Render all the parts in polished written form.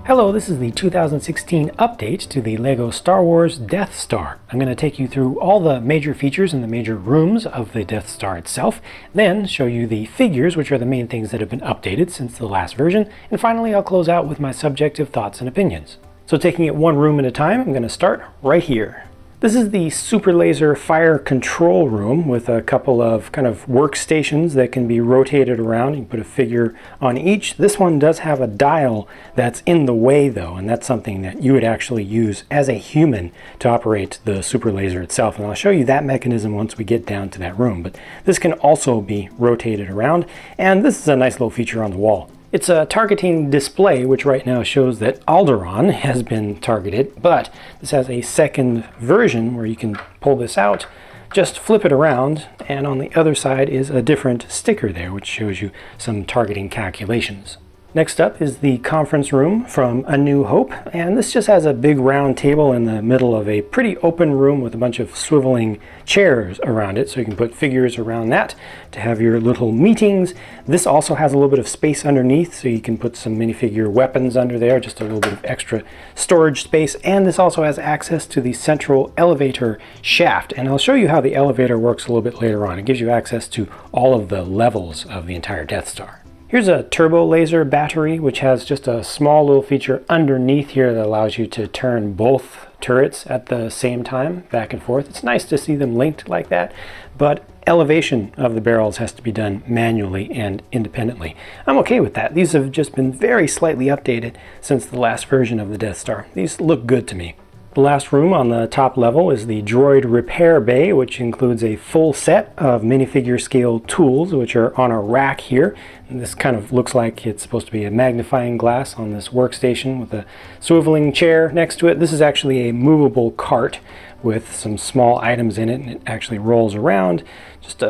Hello, this is the 2016 update to the LEGO Star Wars Death Star. I'm going to take you through all the major features and the major rooms of the Death Star itself, then show you the figures, which are the main things that have been updated since the last version, and finally I'll close out with my subjective thoughts and opinions. So taking it one room at a time, I'm going to start right here. This is the super laser fire control room with a couple of kind of workstations that can be rotated around. You can put a figure on each. This one does have a dial that's in the way though, and that's something that you would actually use as a human to operate the super laser itself. And I'll show you that mechanism once we get down to that room. But this can also be rotated around, and this is a nice little feature on the wall. It's a targeting display, which right now shows that Alderaan has been targeted, but this has a second version where you can pull this out, just flip it around, and on the other side is a different sticker there, which shows you some targeting calculations. Next up is the conference room from A New Hope, and this just has a big round table in the middle of a pretty open room with a bunch of swiveling chairs around it, so you can put figures around that to have your little meetings. This also has a little bit of space underneath, so you can put some minifigure weapons under there, just a little bit of extra storage space, and this also has access to the central elevator shaft, and I'll show you how the elevator works a little bit later on. It gives you access to all of the levels of the entire Death Star. Here's a turbo laser battery, which has just a small little feature underneath here that allows you to turn both turrets at the same time, back and forth. It's nice to see them linked like that, but elevation of the barrels has to be done manually and independently. I'm okay with that. These have just been very slightly updated since the last version of the Death Star. These look good to me. The last room on the top level is the droid repair bay, which includes a full set of minifigure scale tools, which are on a rack here. And this kind of looks like it's supposed to be a magnifying glass on this workstation with a swiveling chair next to it. This is actually a movable cart with some small items in it, and it actually rolls around. Just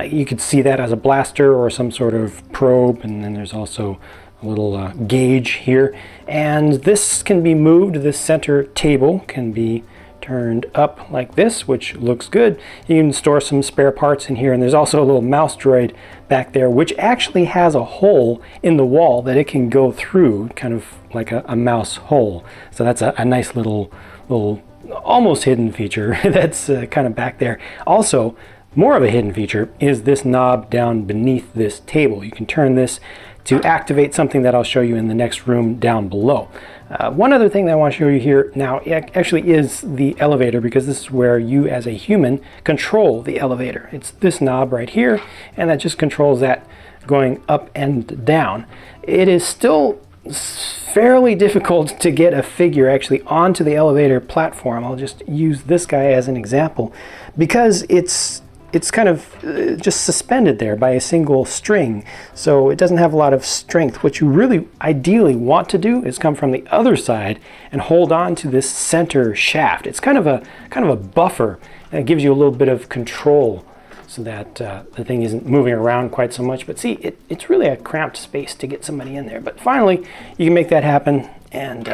you could see that as a blaster or some sort of probe, and then there's also a little gauge here, and this can be moved. This center table can be turned up like this, which looks good. You can store some spare parts in here, and there's also a little mouse droid back there, which actually has a hole in the wall that it can go through, kind of like a mouse hole. So that's a nice little almost hidden feature that's kind of back there. Also, more of a hidden feature is this knob down beneath this table. You can turn this to activate something that I'll show you in the next room down below. One other thing that I want to show you here now actually is the elevator, because this is where you as a human control the elevator. It's this knob right here, and that just controls that going up and down. It is still fairly difficult to get a figure actually onto the elevator platform. I'll just use this guy as an example, because it's kind of just suspended there by a single string, so it doesn't have a lot of strength. What you really ideally want to do is come from the other side and hold on to this center shaft. It's kind of a buffer, and it gives you a little bit of control so that the thing isn't moving around quite so much. But see, it's really a cramped space to get somebody in there. But finally, you can make that happen and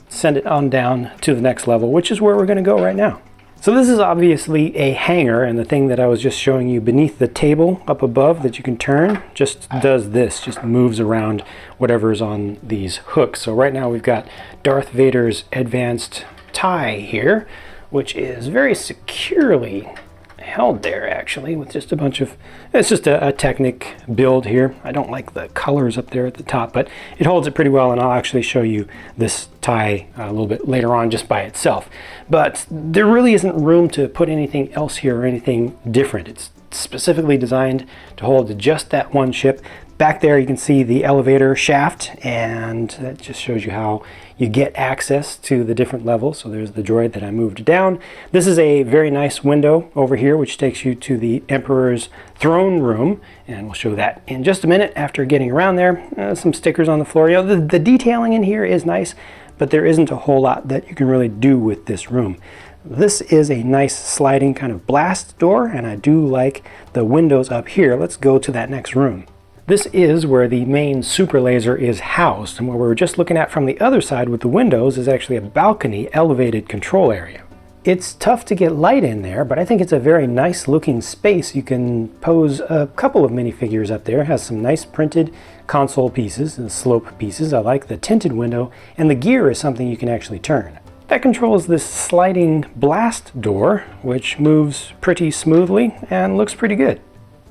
send it on down to the next level, which is where we're going to go right now. So this is obviously a hanger, and the thing that I was just showing you beneath the table up above that you can turn just does this, just moves around whatever's on these hooks. So right now we've got Darth Vader's advanced tie here, which is very securely held there actually with just a bunch of, it's just a Technic build here. I don't like the colors up there at the top, but it holds it pretty well, and I'll actually show you this tie a little bit later on just by itself. But there really isn't room to put anything else here or anything different. It's specifically designed to hold just that one ship. Back there you can see the elevator shaft, and that just shows you how you get access to the different levels. So there's the droid that I moved down. This is a very nice window over here which takes you to the Emperor's throne room, and we'll show that in just a minute after getting around there. Some stickers on the floor. You know, the detailing in here is nice, but there isn't a whole lot that you can really do with this room. This is a nice sliding kind of blast door, and I do like the windows up here. Let's go to that next room. This is where the main super laser is housed, and what we were just looking at from the other side with the windows is actually a balcony elevated control area. It's tough to get light in there, but I think it's a very nice looking space. You can pose a couple of minifigures up there. It has some nice printed console pieces and slope pieces. I like the tinted window, and the gear is something you can actually turn. That controls this sliding blast door, which moves pretty smoothly and looks pretty good.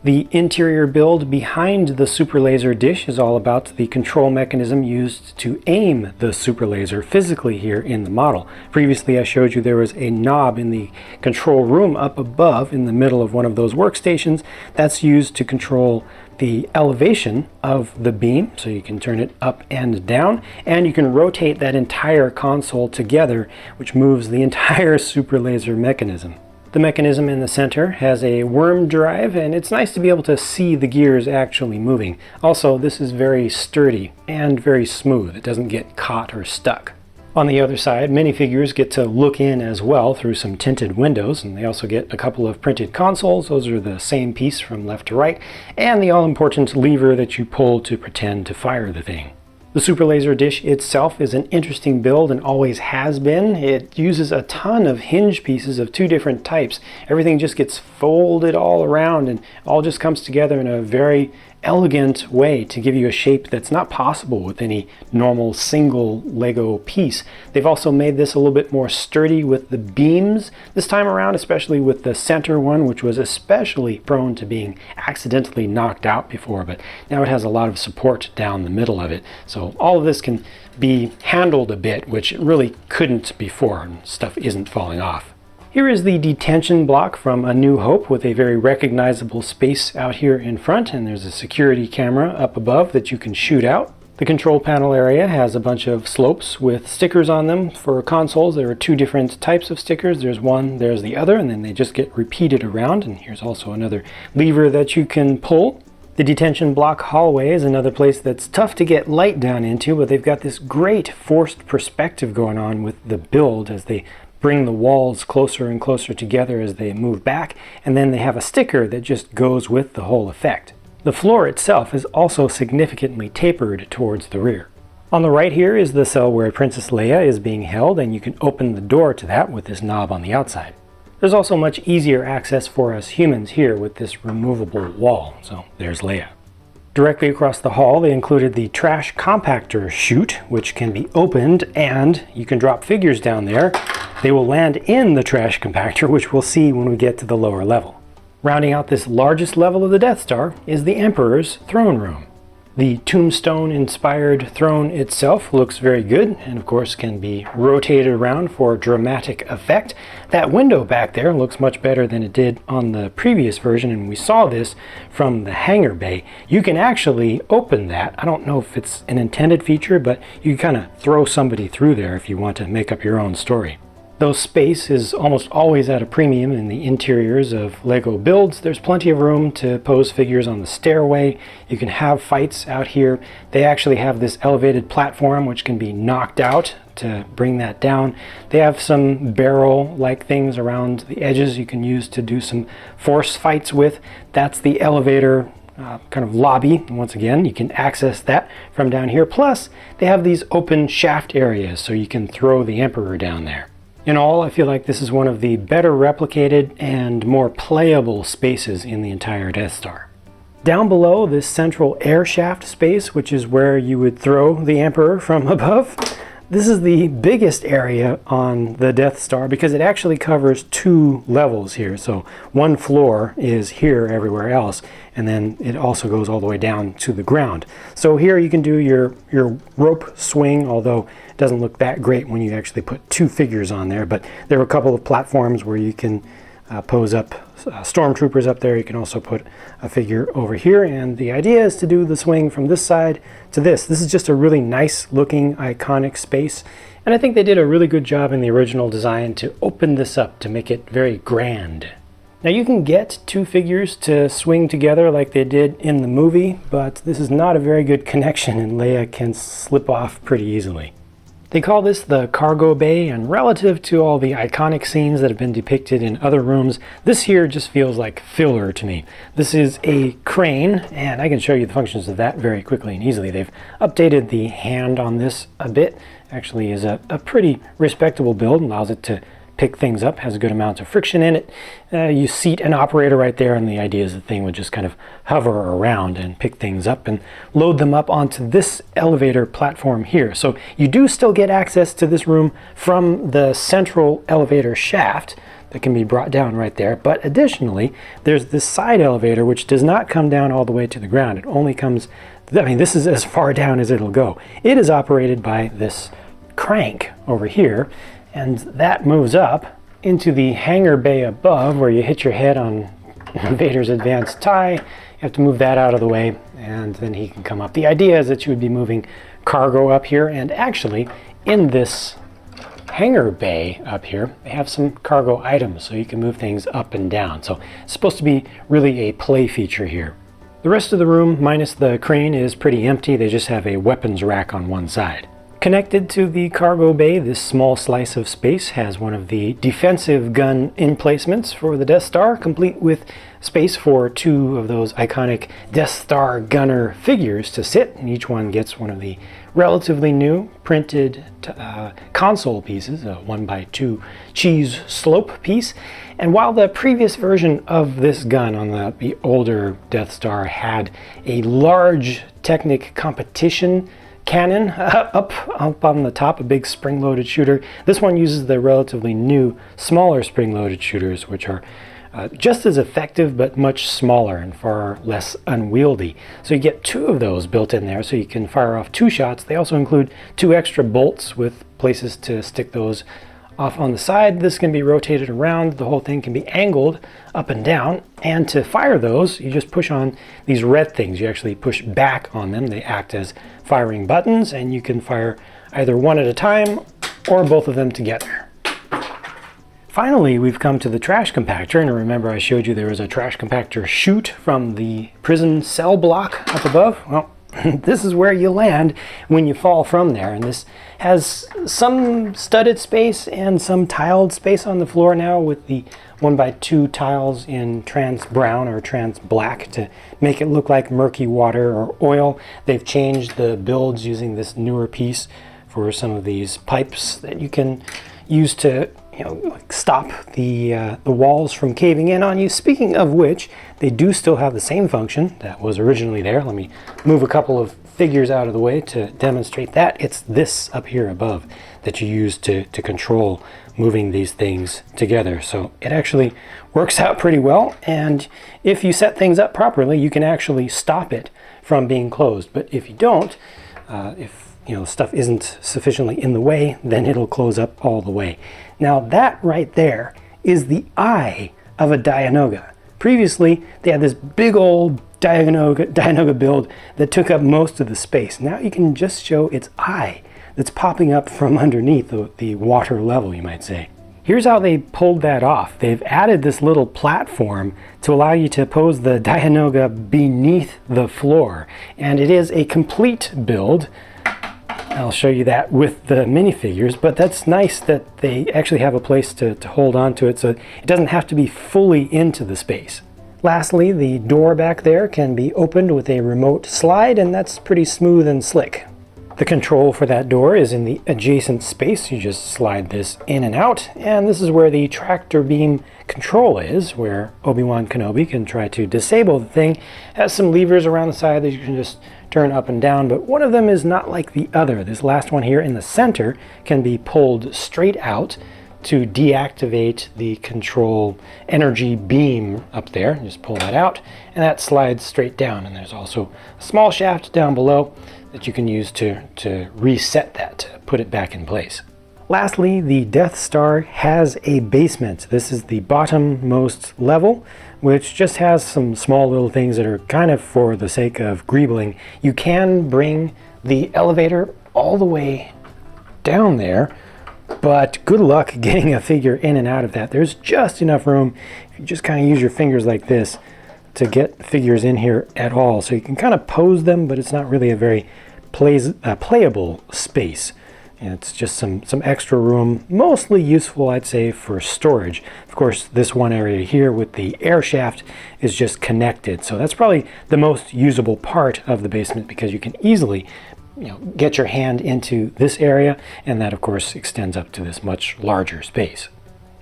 The interior build behind the super laser dish is all about the control mechanism used to aim the super laser physically here in the model. Previously I showed you there was a knob in the control room up above in the middle of one of those workstations that's used to control the elevation of the beam, so you can turn it up and down, and you can rotate that entire console together, which moves the entire super laser mechanism. The mechanism in the center has a worm drive, and it's nice to be able to see the gears actually moving. Also, this is very sturdy and very smooth. It doesn't get caught or stuck. On the other side, minifigures get to look in as well through some tinted windows, and they also get a couple of printed consoles. Those are the same piece from left to right, and the all-important lever that you pull to pretend to fire the thing. The super laser dish itself is an interesting build and always has been. It uses a ton of hinge pieces of two different types. Everything just gets folded all around and all just comes together in a very elegant way to give you a shape that's not possible with any normal single Lego piece. They've also made this a little bit more sturdy with the beams this time around, especially with the center one, which was especially prone to being accidentally knocked out before, but now it has a lot of support down the middle of it. So all of this can be handled a bit, which it really couldn't before, and stuff isn't falling off. Here is the detention block from A New Hope with a very recognizable space out here in front, and there's a security camera up above that you can shoot out. The control panel area has a bunch of slopes with stickers on them. For consoles, there are two different types of stickers. There's one, there's the other, and then they just get repeated around. And here's also another lever that you can pull. The detention block hallway is another place that's tough to get light down into, but they've got this great forced perspective going on with the build as they bring the walls closer and closer together as they move back, and then they have a sticker that just goes with the whole effect. The floor itself is also significantly tapered towards the rear. On the right here is the cell where Princess Leia is being held, and you can open the door to that with this knob on the outside. There's also much easier access for us humans here with this removable wall, so there's Leia. Directly across the hall, they included the trash compactor chute, which can be opened, and you can drop figures down there. They will land in the trash compactor, which we'll see when we get to the lower level. Rounding out this largest level of the Death Star is the Emperor's throne room. The tombstone-inspired throne itself looks very good, and of course can be rotated around for dramatic effect. That window back there looks much better than it did on the previous version, and we saw this from the hangar bay. You can actually open that. I don't know if it's an intended feature, but you can kind of throw somebody through there if you want to make up your own story. Though space is almost always at a premium in the interiors of Lego builds, there's plenty of room to pose figures on the stairway. You can have fights out here. They actually have this elevated platform which can be knocked out to bring that down. They have some barrel-like things around the edges you can use to do some force fights with. That's the elevator kind of lobby. And once again, you can access that from down here. Plus, they have these open shaft areas so you can throw the Emperor down there. In all, I feel like this is one of the better replicated and more playable spaces in the entire Death Star. Down below this central air shaft space, which is where you would throw the Emperor from above, this is the biggest area on the Death Star because it actually covers two levels here. So one floor is here everywhere else, and then it also goes all the way down to the ground. So here you can do your rope swing, although it doesn't look that great when you actually put two figures on there, but there are a couple of platforms where you can pose up stormtroopers up there. You can also put a figure over here, and the idea is to do the swing from this side to this. This is just a really nice looking iconic space, and I think they did a really good job in the original design to open this up to make it very grand. Now you can get two figures to swing together like they did in the movie, but this is not a very good connection and Leia can slip off pretty easily. They call this the cargo bay, and relative to all the iconic scenes that have been depicted in other rooms, this here just feels like filler to me. This is a crane, and I can show you the functions of that very quickly and easily. They've updated the hand on this a bit. Actually is a pretty respectable build, allows it to pick things up, has a good amount of friction in it. You seat an operator right there, and the idea is the thing would just kind of hover around and pick things up and load them up onto this elevator platform here. So you do still get access to this room from the central elevator shaft that can be brought down right there, but additionally there's this side elevator which does not come down all the way to the ground. It only comes, I mean, this is as far down as it'll go. It is operated by this crank over here, and that moves up into the hangar bay above where you hit your head on Vader's advanced tie. You have to move that out of the way, and then he can come up. The idea is that you would be moving cargo up here, and actually in this hangar bay up here, they have some cargo items, so you can move things up and down. So it's supposed to be really a play feature here. The rest of the room, minus the crane, is pretty empty. They just have a weapons rack on one side. Connected to the cargo bay, this small slice of space has one of the defensive gun emplacements for the Death Star, complete with space for 2 of those iconic Death Star gunner figures to sit, and each one gets one of the relatively new printed console pieces, a 1x2 cheese slope piece. And while the previous version of this gun on the older Death Star had a large Technic competition cannon up on the top, a big spring-loaded shooter, this one uses the relatively new, smaller spring-loaded shooters, which are just as effective but much smaller and far less unwieldy. So you get 2 of those built in there, so you can fire off 2 shots. They also include 2 extra bolts with places to stick those off on the side. This can be rotated around. The whole thing can be angled up and down, and to fire those you just push on these red things. You actually push back on them. They act as firing buttons, and you can fire either one at a time or both of them together. Finally, we've come to the trash compactor, and remember I showed you there was a trash compactor chute from the prison cell block up above? Well, this is where you land when you fall from there, and this has some studded space and some tiled space on the floor now with the 1x2 tiles in trans brown or trans black to make it look like murky water or oil. They've changed the builds using this newer piece for some of these pipes that you can use to stop the walls from caving in on you. Speaking of which, they do still have the same function that was originally there. Let me move a couple of figures out of the way to demonstrate that. It's this up here above that you use to control moving these things together. So it actually works out pretty well, and if you set things up properly, you can actually stop it from being closed. But if you don't, if stuff isn't sufficiently in the way, then it'll close up all the way. Now that right there is the eye of a Dianoga. Previously, they had this big old Dianoga build that took up most of the space. Now you can just show its eye that's popping up from underneath the water level, you might say. Here's how they pulled that off. They've added this little platform to allow you to pose the Dianoga beneath the floor, and it is a complete build. I'll show you that with the minifigures, but that's nice that they actually have a place to hold on to it so it doesn't have to be fully into the space. Lastly, the door back there can be opened with a remote slide, and that's pretty smooth and slick. The control for that door is in the adjacent space. You just slide this in and out, and this is where the tractor beam control is, where Obi-Wan Kenobi can try to disable the thing. It has some levers around the side that you can just turn up and down, but one of them is not like the other. This last one here in the center can be pulled straight out to deactivate the control energy beam up there. Just pull that out, and that slides straight down. And there's also a small shaft down below that you can use to reset that, to put it back in place. Lastly, the Death Star has a basement. This is the bottommost level, which just has some small little things that are kind of for the sake of greebling. You can bring the elevator all the way down there, but good luck getting a figure in and out of that. There's just enough room, if you just kind of use your fingers like this, to get figures in here at all. So you can kind of pose them, but it's not really a very playable space. And it's just some extra room, mostly useful, I'd say, for storage. Of course, this one area here with the air shaft is just connected. So that's probably the most usable part of the basement, because you can easily get your hand into this area, and that of course extends up to this much larger space.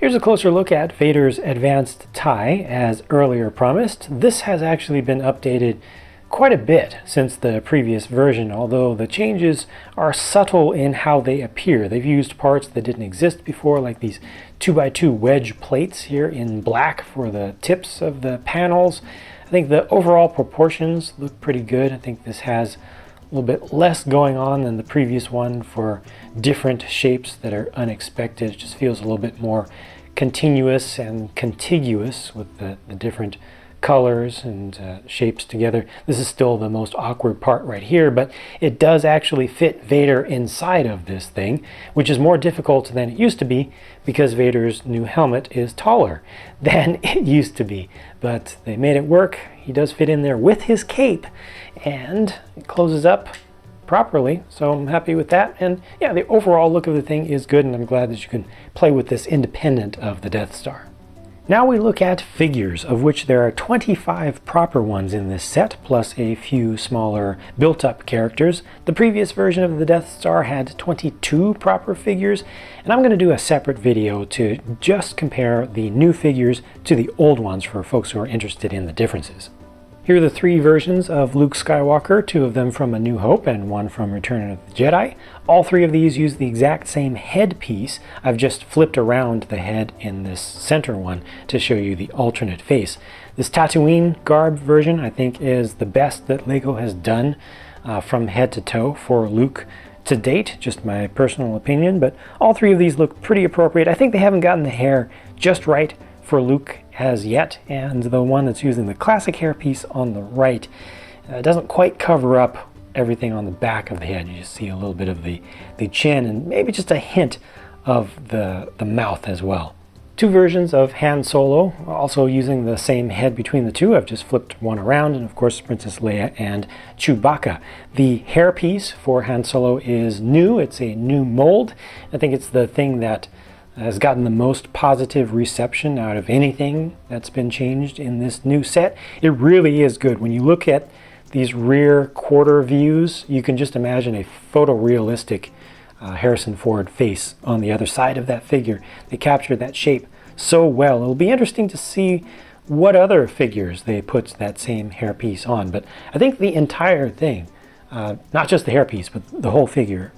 Here's a closer look at Vader's advanced tie. As earlier promised, this has actually been updated quite a bit since the previous version, although the changes are subtle in how they appear. They've used parts that didn't exist before, like these 2x2 wedge plates here in black for the tips of the panels. I think the overall proportions look pretty good. I think this has a little bit less going on than the previous one for different shapes that are unexpected. It just feels a little bit more continuous and contiguous with the different colors and shapes together. This is still the most awkward part right here, but it does actually fit Vader inside of this thing, which is more difficult than it used to be because Vader's new helmet is taller than it used to be. But they made it work. He does fit in there with his cape, and it closes up properly, so I'm happy with that. And yeah, the overall look of the thing is good, and I'm glad that you can play with this independent of the Death Star. Now we look at figures, of which there are 25 proper ones in this set, plus a few smaller built-up characters. The previous version of the Death Star had 22 proper figures, and I'm going to do a separate video to just compare the new figures to the old ones for folks who are interested in the differences. Here are the three versions of Luke Skywalker, two of them from A New Hope and one from Return of the Jedi. All three of these use the exact same headpiece. I've just flipped around the head in this center one to show you the alternate face. This Tatooine garb version I think is the best that LEGO has done from head to toe for Luke to date, just my personal opinion, but all three of these look pretty appropriate. I think they haven't gotten the hair just right for Luke as yet, and the one that's using the classic hairpiece on the right doesn't quite cover up everything on the back of the head. You just see a little bit of the chin and maybe just a hint of the mouth as well. Two versions of Han Solo, also using the same head between the two. I've just flipped one around, and of course Princess Leia and Chewbacca. The hairpiece for Han Solo is new. It's a new mold. I think it's the thing that has gotten the most positive reception out of anything that's been changed in this new set. It really is good. When you look at these rear quarter views, you can just imagine a photorealistic Harrison Ford face on the other side of that figure. They captured that shape so well. It'll be interesting to see what other figures they put that same hairpiece on. But I think the entire thing, not just the hairpiece, but the whole figure,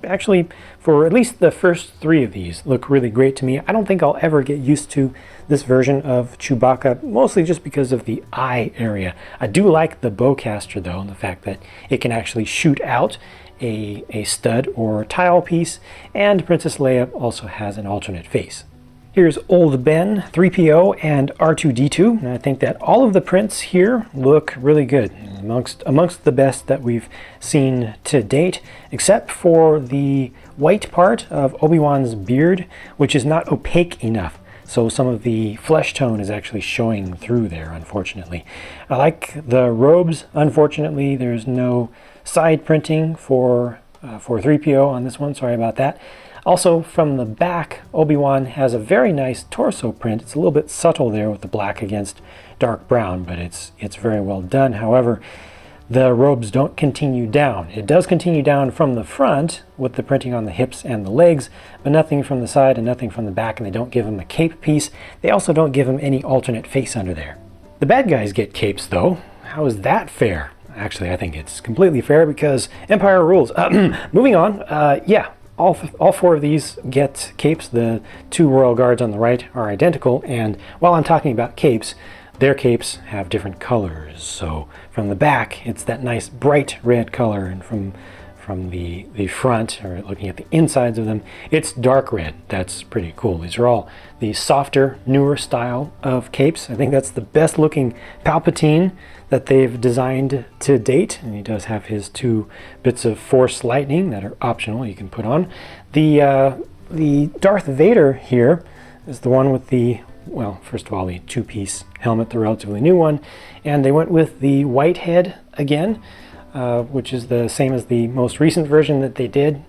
actually, for at least the first three of these, look really great to me. I don't think I'll ever get used to this version of Chewbacca, mostly just because of the eye area. I do like the bowcaster, though, and the fact that it can actually shoot out a stud or tile piece, and Princess Leia also has an alternate face. Here's Old Ben, 3PO, and R2-D2, and I think that all of the prints here look really good, amongst the best that we've seen to date, except for the white part of Obi-Wan's beard, which is not opaque enough. So some of the flesh tone is actually showing through there, unfortunately. I like the robes. Unfortunately, there's no side printing for 3PO on this one. Sorry about that. Also, from the back, Obi-Wan has a very nice torso print. It's a little bit subtle there with the black against dark brown, but it's very well done. However, the robes don't continue down. It does continue down from the front with the printing on the hips and the legs, but nothing from the side and nothing from the back, and they don't give him a cape piece. They also don't give him any alternate face under there. The bad guys get capes, though. How is that fair? Actually, I think it's completely fair because Empire rules. Moving on, yeah, all four of these get capes. The two royal guards on the right are identical, and while I'm talking about capes, their capes have different colors. So from the back, it's that nice bright red color, and from the front, or looking at the insides of them, it's dark red. That's pretty cool. These are all the softer, newer style of capes. I think that's the best looking Palpatine that they've designed to date, and he does have his two bits of Force lightning that are optional you can put on. The Darth Vader here is the one with the, well, first of all, the two-piece helmet, the relatively new one, and they went with the white head again, which is the same as the most recent version that they did.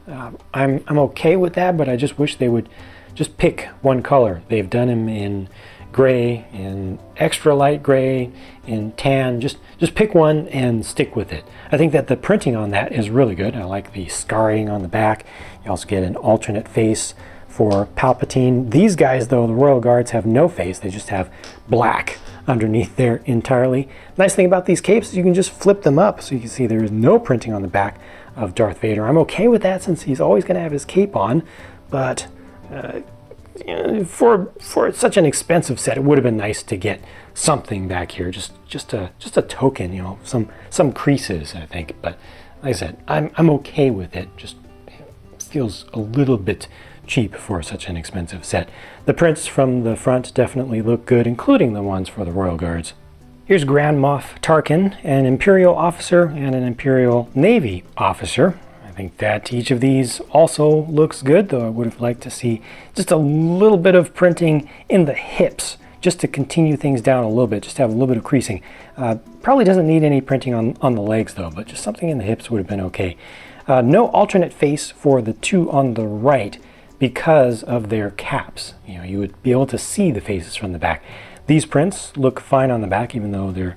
I'm okay with that, but I just wish they would just pick one color. They've done him in gray, in extra light gray, in tan. Just pick one and stick with it. I think that the printing on that is really good. I like the scarring on the back. You also get an alternate face for Palpatine. These guys, though, the Royal Guards, have no face. They just have black underneath there entirely. Nice thing about these capes is you can just flip them up, so you can see there is no printing on the back of Darth Vader. I'm okay with that since he's always going to have his cape on, but for such an expensive set, it would have been nice to get something back here, just a token, you know, some creases, I think. But like I said, I'm okay with it. Just feels a little bit cheap for such an expensive set. The prints from the front definitely look good, including the ones for the Royal Guards. Here's Grand Moff Tarkin, an Imperial officer and an Imperial Navy officer. I think that each of these also looks good, though I would have liked to see just a little bit of printing in the hips, just to continue things down a little bit, just to have a little bit of creasing. Probably doesn't need any printing on the legs, though, but just something in the hips would have been okay. No alternate face for the two on the right because of their caps. You know, you would be able to see the faces from the back. These prints look fine on the back, even though they're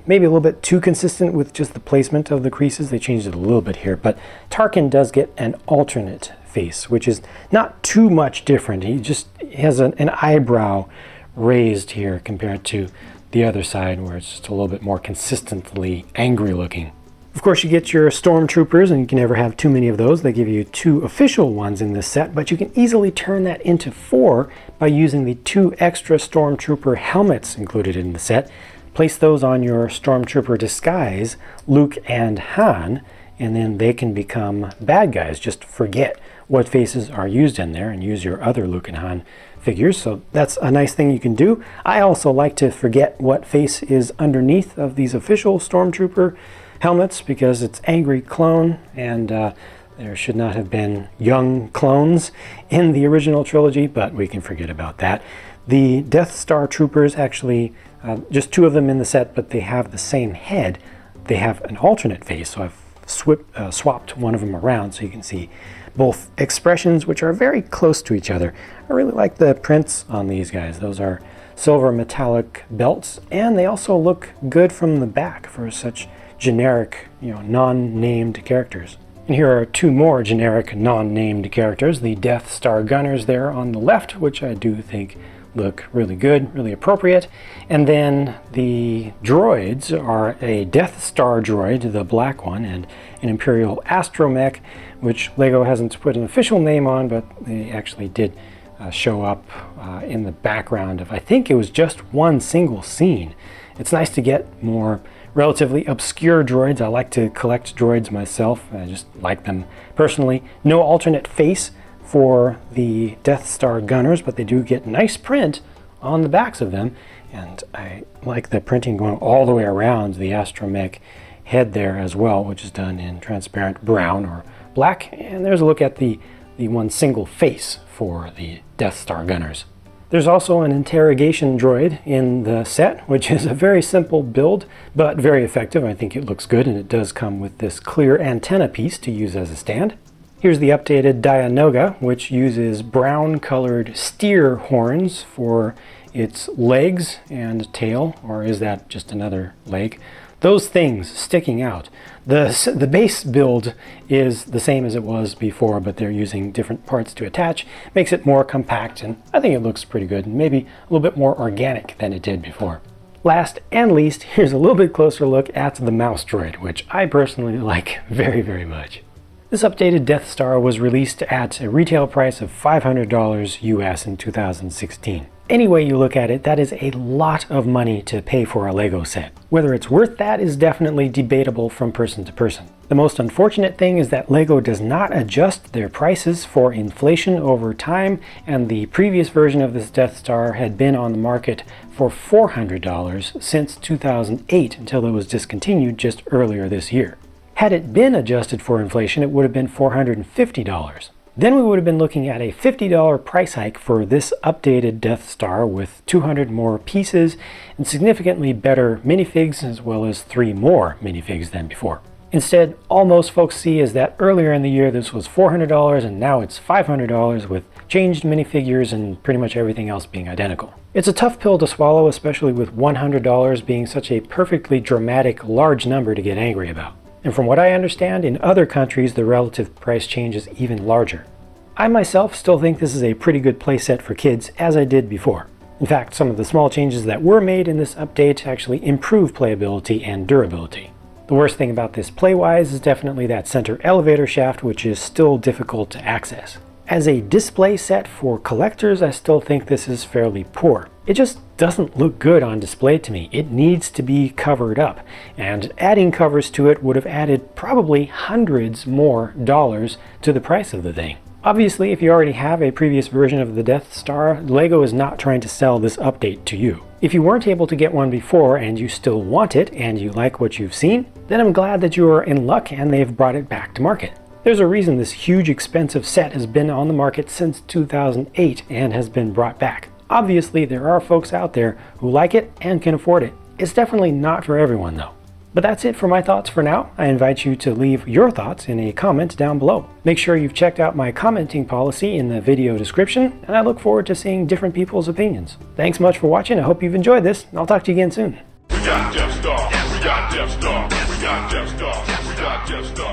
maybe a little bit too consistent with just the placement of the creases. They changed it a little bit here, but Tarkin does get an alternate face, which is not too much different. He just has an eyebrow raised here compared to the other side, where it's just a little bit more consistently angry looking. Of course, you get your stormtroopers, and you can never have too many of those. They give you 2 official ones in this set, but you can easily turn that into 4 by using the 2 extra stormtrooper helmets included in the set. Place those on your stormtrooper disguise, Luke and Han, and then they can become bad guys. Just forget what faces are used in there and use your other Luke and Han figures. So that's a nice thing you can do. I also like to forget what face is underneath of these official stormtrooper helmets, because it's angry clone, and there should not have been young clones in the original trilogy, but we can forget about that. The Death Star troopers, actually just 2 of them in the set, but they have the same head. They have an alternate face, so I've swapped one of them around so you can see both expressions, which are very close to each other. I really like the prints on these guys. Those are silver metallic belts, and they also look good from the back for such generic, you know, non-named characters. And here are 2 more generic non-named characters, the Death Star Gunners there on the left, which I do think look really good, really appropriate. And then the droids are a Death Star droid, the black one, and an Imperial astromech, which LEGO hasn't put an official name on, but they actually did show up in the background of, I think it was just one single scene. It's nice to get more relatively obscure droids. I like to collect droids myself. I just like them personally. No alternate face for the Death Star Gunners, but they do get nice print on the backs of them. And I like the printing going all the way around the astromech head there as well, which is done in transparent brown or black. And there's a look at the one single face for the Death Star Gunners. There's also an interrogation droid in the set, which is a very simple build, but very effective. I think it looks good, and it does come with this clear antenna piece to use as a stand. Here's the updated Dianoga, which uses brown-colored steer horns for its legs and tail, or is that just another leg? Those things sticking out. The base build is the same as it was before, but they're using different parts to attach. Makes it more compact, and I think it looks pretty good, and maybe a little bit more organic than it did before. Last and least, here's a little bit closer look at the mouse droid, which I personally like very, very much. This updated Death Star was released at a retail price of $500 US in 2016. Any way you look at it, that is a lot of money to pay for a LEGO set. Whether it's worth that is definitely debatable from person to person. The most unfortunate thing is that LEGO does not adjust their prices for inflation over time, and the previous version of this Death Star had been on the market for $400 since 2008 until it was discontinued just earlier this year. Had it been adjusted for inflation, it would have been $450. Then we would have been looking at a $50 price hike for this updated Death Star with 200 more pieces and significantly better minifigs, as well as 3 more minifigs than before. Instead, all most folks see is that earlier in the year this was $400 and now it's $500 with changed minifigures and pretty much everything else being identical. It's a tough pill to swallow, especially with $100 being such a perfectly dramatic large number to get angry about. And from what I understand, in other countries the relative price change is even larger. I myself still think this is a pretty good playset for kids, as I did before. In fact, some of the small changes that were made in this update actually improve playability and durability. The worst thing about this play-wise is definitely that center elevator shaft, which is still difficult to access. As a display set for collectors, I still think this is fairly poor. It just doesn't look good on display to me. It needs to be covered up, and adding covers to it would have added probably hundreds more dollars to the price of the thing. Obviously, if you already have a previous version of the Death Star, LEGO is not trying to sell this update to you. If you weren't able to get one before and you still want it and you like what you've seen, then I'm glad that you are in luck and they've brought it back to market. There's a reason this huge expensive set has been on the market since 2008 and has been brought back. Obviously, there are folks out there who like it and can afford it. It's definitely not for everyone though. But that's it for my thoughts for now. I invite you to leave your thoughts in a comment down below. Make sure you've checked out my commenting policy in the video description, and I look forward to seeing different people's opinions. Thanks much for watching. I hope you've enjoyed this. I'll talk to you again soon. We got Death Star. We got Death Star. We got Death Star. We got Death Star.